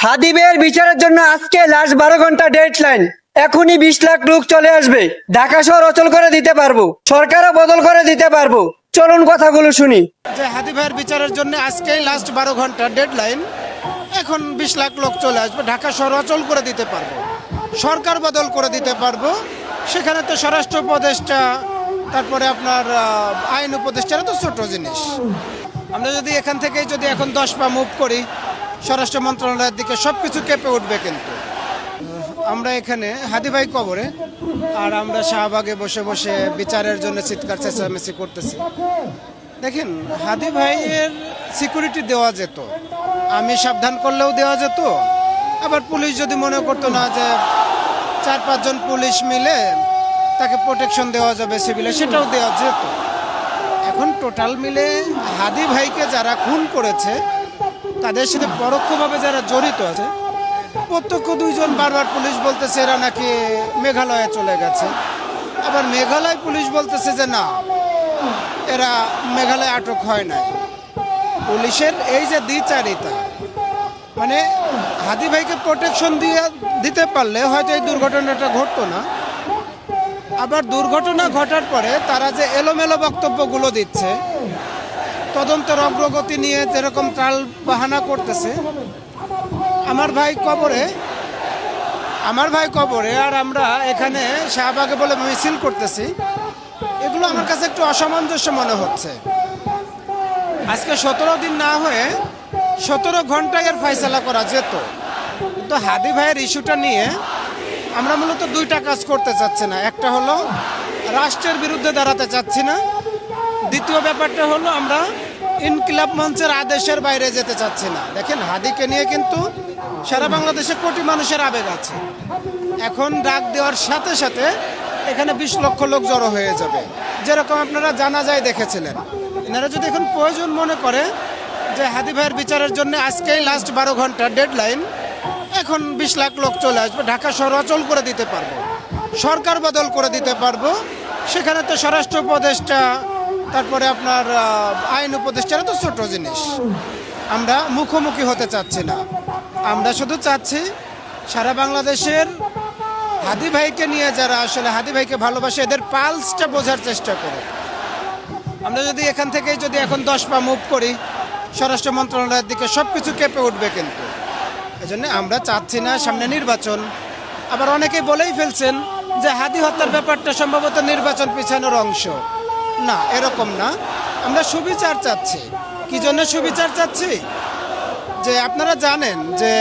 হাদিবের বিচারের জন্য আজকে লাস্ট 12 ঘন্টা ডেডলাইন। এখনই 20 লাখ লোক চলে আসবে। ঢাকা শহর অচল করে দিতে পারবো, সরকারও বদল করে দিতে পারবো। চলুন কথাগুলো শুনি। যে হাদি ভাইয়ের বিচারের জন্য আজকেই লাস্ট 12 ঘন্টা ডেডলাইন। এখন 20 লাখ লোক চলে আসবে, ঢাকা শহর অচল করে দিতে পারবো, সরকার বদল করে দিতে পারবো। সেখানে তো স্বরাষ্ট্র উপদেষ্টা, তারপরে আপনার আইন উপদেষ্টারা তো ছোট জিনিস। আমরা যদি এখান থেকেই যদি এখন 10 পা মুভ করি স্বরাষ্ট্র মন্ত্রণালয়ের দিকে, সব কিছু কেঁপে উঠবে। কিন্তু আমরা এখানে হাদি ভাই কবরে, আর আমরা শাহবাগে বসে বসে বিচারের জন্য চিৎকার চেঁচামেচি করতেছি। দেখেন, হাদি ভাইয়ের সিকিউরিটি দেওয়া যেত, আমি সাবধান করলেও দেওয়া যেত। আবার পুলিশ যদি মনে করতো না যে 4-5 জন পুলিশ মিলে তাকে প্রোটেকশন দেওয়া যাবে সিভিলে, সেটাও দেওয়া যেত। এখন টোটাল মিলে হাদি ভাইকে যারা খুন করেছে, তাদের সাথে পরোক্ষভাবে যারা জড়িত আছে, প্রত্যক্ষ 2 জন বারবার পুলিশ বলতেছে এরা নাকি মেঘালয়ে চলে গেছে। আবার মেঘালয় পুলিশ বলতেছে যে না, এরা মেঘালয়ে আটক হয় নাই। পুলিশের এই যে দ্বিচারিতা, মানে হাদি ভাইকে প্রোটেকশন দিতে পারলে হয়তো এই দুর্ঘটনাটা ঘটতো না। আবার দুর্ঘটনা ঘটার পরে তারা যে এলোমেলো বক্তব্যগুলো দিচ্ছে, তদন্তের অগ্রগতি নিয়ে যেরকম টাল বাহানা করতেছে, আমার ভাই কবরে আর আমরা এখানে শাহবাগে বলে মিছিল করতেছি, এগুলো আমার কাছে একটু অসামঞ্জস্য মনে হচ্ছে। আজকে 17 দিন না হয়ে 17 ঘন্টায় এর ফয়সালা করা যেত। তো হাদি ভাইয়ের ইস্যুটা নিয়ে আমরা মূলত 2টা কাজ করতে চাচ্ছি না। একটা হলো রাষ্ট্রের বিরুদ্ধে দাঁড়াতে চাচ্ছি না, দ্বিতীয় ব্যাপারটা হলো আমরা ইনকিলাব মঞ্চের আদেশের বাইরে যেতে চাচ্ছি না। দেখেন, হাদিকে নিয়ে কিন্তু সারা বাংলাদেশে কোটি মানুষের আবেগ আছে। এখন ডাক দেওয়ার সাথে সাথে এখানে 20 লক্ষ লোক জড়ো হয়ে যাবে, যেরকম আপনারা জানাজায় দেখেছিলেন। এনারা যদি এখন প্রয়োজন মনে করে যে হাদি ভাইয়ের বিচারের জন্য আজকেই লাস্ট 12 ঘন্টা ডেডলাইন, এখন 20 লাখ লোক চলে আসবে, ঢাকা শহর অচল করে দিতে পারবো, সরকার বদল করে দিতে পারবো। সেখানে তো স্বরাষ্ট্র উপদেষ্টা, তারপরে আপনার আইন উপদেষ্টারা তো ছোট জিনিস। আমরা মুখোমুখি হতে চাচ্ছি না। আমরা শুধু চাচ্ছি সারা বাংলাদেশের হাদি ভাইকে নিয়ে যারা আসলে হাদি ভাইকে ভালোবাসে, এদের পালসটা বোঝার চেষ্টা করুন। আমরা যদি এখান থেকেই যদি এখন 10 পা মুভ করি স্বরাষ্ট্র মন্ত্রণালয়ের দিকে, সব কিছু কেঁপে উঠবে। কিন্তু এজন্য আমরা চাচ্ছি না সামনে নির্বাচন। আবার অনেকেই বলেই ফেলছেন যে হাদি হত্যার ব্যাপারটা সম্ভবত নির্বাচন পিছানোর অংশ। না, এরকম না। আমরা সুবিচার চাচ্ছি। কি জন্য সুবিচার চাচ্ছি? যে আপনারা জানেন যে